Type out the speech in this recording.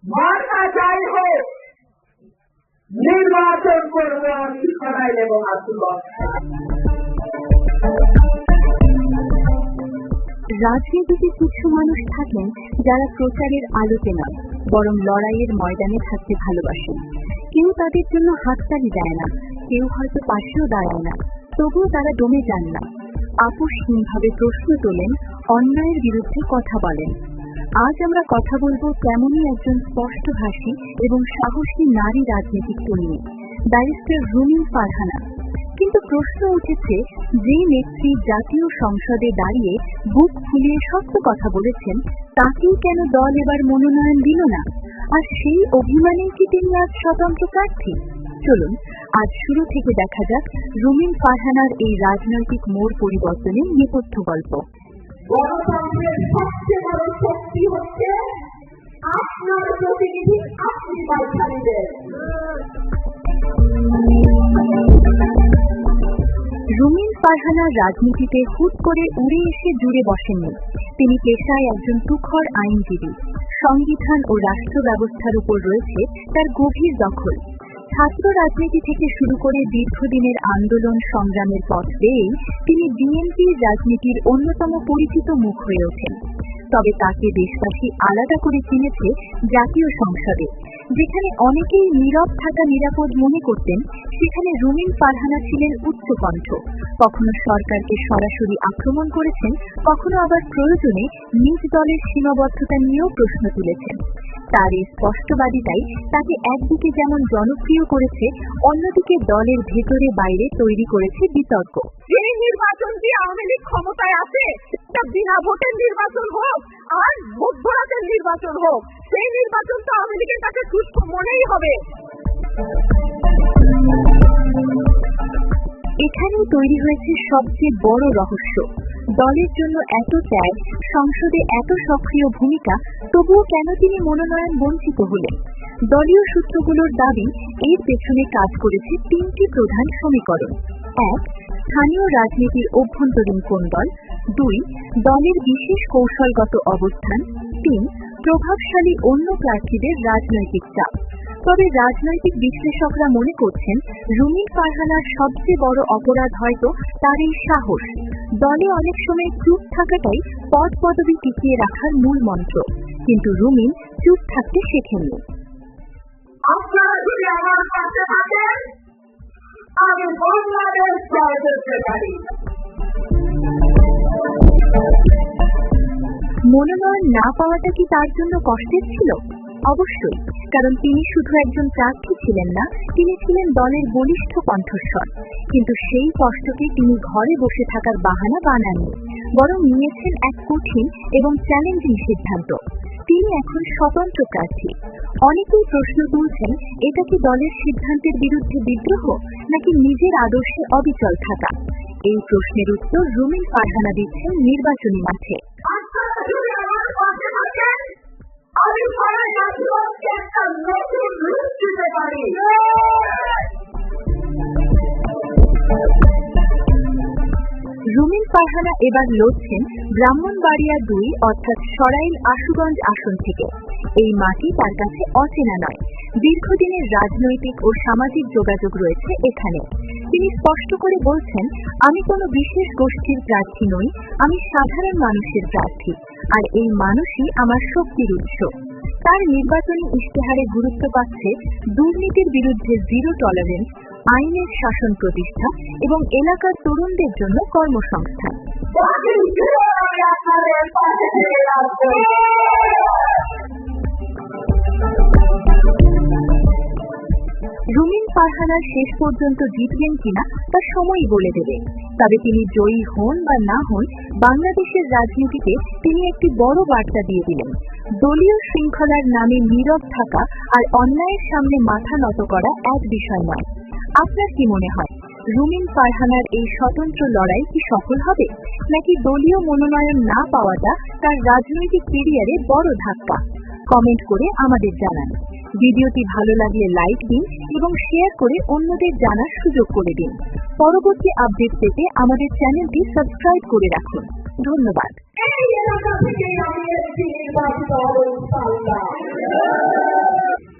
মার্কা যাই হোক, নির্বাচন করবো আমি সরাইল এবং আব্দুল্লাহ। রাজনীতিতে কিছু মানুষ থাকেন যারা প্রচারের আলোতে নয়, বরং লড়াইয়ের ময়দানে থাকতে ভালোবাসেন। কেউ তাদের জন্য হাততালি দেয় না, কেউ হয়তো পাশেও দাঁড়ায় না, তবুও তারা দমে যান না। আপোষহীনভাবে প্রশ্ন তোলেন, অন্যায়ের বিরুদ্ধে কথা বলেন। আজ আমরা কথা বলবো তেমনই একজন স্পষ্টভাষী এবং সাহসী নারী রাজনীতিজ্ঞ নিয়ে, ব্যারিস্টার রুমিন ফারহানা। কিন্তু প্রশ্ন উঠেছে, যে নেত্রী জাতীয় সংসদে দাঁড়িয়ে বুক ফুলিয়ে সত্য কথা বলেছেন, তাকেই কেন দল এবার মনোনয়ন দিল না? আর সেই অভিমানেই কি তিনি আজ স্বতন্ত্র প্রার্থী? চলুন আজ শুরু থেকে দেখা যাক রুমিন ফারহানার এই রাজনৈতিক মোড় পরিবর্তনের নেপথ্য গল্প। গণতন্ত্রের সবচেয়ে বড় শক্তি হচ্ছে আপনার প্রতিনিধি আপনি বাছাই দেন। রুমিন ফারহানা রাজনীতিতে হুট করে উড়ে এসে জুড়ে বসেননি। তিনি পেশায় একজন তুখর আইনজীবী। সংবিধান ও রাষ্ট্র ব্যবস্থার উপর রয়েছে তার গভীর দখল। ছাত্র রাজনীতি থেকে শুরু করে দীর্ঘদিনের আন্দোলন সংগ্রামের পথ বেয়েই তিনি বিএনপির রাজনীতির অন্যতম পরিচিত মুখ হয়ে ওঠেন। তবে তাকে দেশবাসী আলাদা করে চিনেছে জাতীয় সংসদে। যেখানে অনেকেই নীরব থাকা নিরাপদ মনে করতেন, সেখানে রুমিন ফারহানা ছিলেন উচ্চকণ্ঠ। কখনো সরকারকে সরাসরি আক্রমণ করেছেন, কখনো আবার প্রয়োজনে নিজ দলের সীমাবদ্ধতা নিয়েও প্রশ্ন তুলেছেন। তার এই স্পষ্টবাদিতাই তাকে একদিকে যেমন জনপ্রিয় করেছে, অন্যদিকে দলের ভেতরে বাইরে তৈরি করেছে বিতর্ক। যে নির্বাচনটি আওয়ামী লীগ ক্ষমতায় আছে, তা বিনা ভোটের নির্বাচন হোক আর মধ্যরাতের নির্বাচন হোক, সেই নির্বাচন তো আওয়ামী লীগের কাছে সুস্থ মনেই হবে। এখানেই তৈরি হয়েছে সবচেয়ে বড় রহস্য। দলের জন্য এত ত্যাগ, সংসদে এত সক্রিয় ভূমিকা, তবুও কেন তিনি মনোনয়ন বঞ্চিত হলেন? দলীয় সূত্রগুলোর দাবি, এর পেছনে কাজ করেছে তিনটি প্রধান সমীকরণ। ১. স্থানীয় রাজনীতির অভ্যন্তরীণ কোন্দল। ২. দলের বিশেষ কৌশলগত অবস্থান। ৩. প্রভাবশালী অন্য প্রার্থীদের রাজনৈতিক চাপ। তবে রাজনৈতিক বিশ্লেষকরা মনে করছেন, রুমিন ফারহানার সবচেয়ে বড় অপরাধ হয়তো তার এই সাহস। দলে অনেক সময় চুপ থাকাটাই পদ পদবি টিকিয়ে রাখার মূল মন্ত্র, কিন্তু রুমিন চুপ থাকতে শেখেননি। আপনারা যদি আমার পাশে থাকেন, আমি বাংলাদেশ জয় করতে পারি। মনোনয়ন না পাওয়াটা কি তার জন্য কষ্টের ছিল? অবশ্যই, কারণ তিনি শুধু একজন প্রার্থী ছিলেন না, তিনি ছিলেন দলের বলিষ্ঠ কণ্ঠস্বর। কিন্তু সেই কষ্টকে তিনি ঘরে বসে থাকার বাহানা বানাননি, বরং নিয়েছেন এক কঠিন এবং চ্যালেঞ্জিং সিদ্ধান্ত। তিনি এখন স্বতন্ত্র প্রার্থী। অনেকেই প্রশ্ন তুলছেন, এটা কি দলের সিদ্ধান্তের বিরুদ্ধে বিদ্রোহ, নাকি নিজের আদর্শে অবিচল থাকা? এই প্রশ্নের উত্তর রুমিন ফারহানা দিচ্ছেন নির্বাচনী মাঠে। আমি সারা জাতীয়কে একটা নতুন রূপ দিতে পারি। রুমিন ফারহানা এবার লড়ছেন ব্রাহ্মণবাড়িয়া ২ অর্থাৎ সরাইল আশুগঞ্জ আসন থেকে। এই মাটি তার কাছে অচেনা নয়। দীর্ঘদিনের রাজনৈতিক ও সামাজিক যোগাযোগ রয়েছে এখানে। তিনি স্পষ্ট করে বলছেন, আমি কোনো বিশেষ গোষ্ঠীর প্রার্থী নই, আমি সাধারণ মানুষের প্রার্থী, আর এই মানুষই আমার শক্তির উৎস। তার নির্বাচনী ইশতেহারে গুরুত্ব পাচ্ছে দুর্নীতির বিরুদ্ধে জিরো টলারেন্স, আইনের শাসন প্রতিষ্ঠা এবং এলাকার তরুণদের জন্য কর্মসংস্থান। রুমিন ফারহানার শেষ পর্যন্ত জিতবেন কিনা তা সময়ই বলে দেবে। তবে তিনি জয়ী হন বা না হন, বাংলাদেশের রাজনীতিতে তিনি একটি বড় বার্তা দিয়ে দিলেন। দলীয় শৃঙ্খলার নামে নীরব থাকা আর অন্যায়ের সামনে মাথা নত করা এক বিষয় নয়। আপনার কি মনে হয়, রুমিন ফারহানার এই স্বতন্ত্র লড়াই কি সফল হবে, নাকি দলীয় মনোনয়ন না পাওয়াটা তার রাজনৈতিক ক্যারিয়ারে বড় ধাক্কা? কমেন্ট করে আমাদের জানান। ভিডিওটি ভালো লাগলে লাইক দিন এবং শেয়ার করে অন্যদের জানার সুযোগ করে দিন। পরবর্তী আপডেট পেতে আমাদের চ্যানেলটি সাবস্ক্রাইব করে রাখুন। ধন্যবাদ।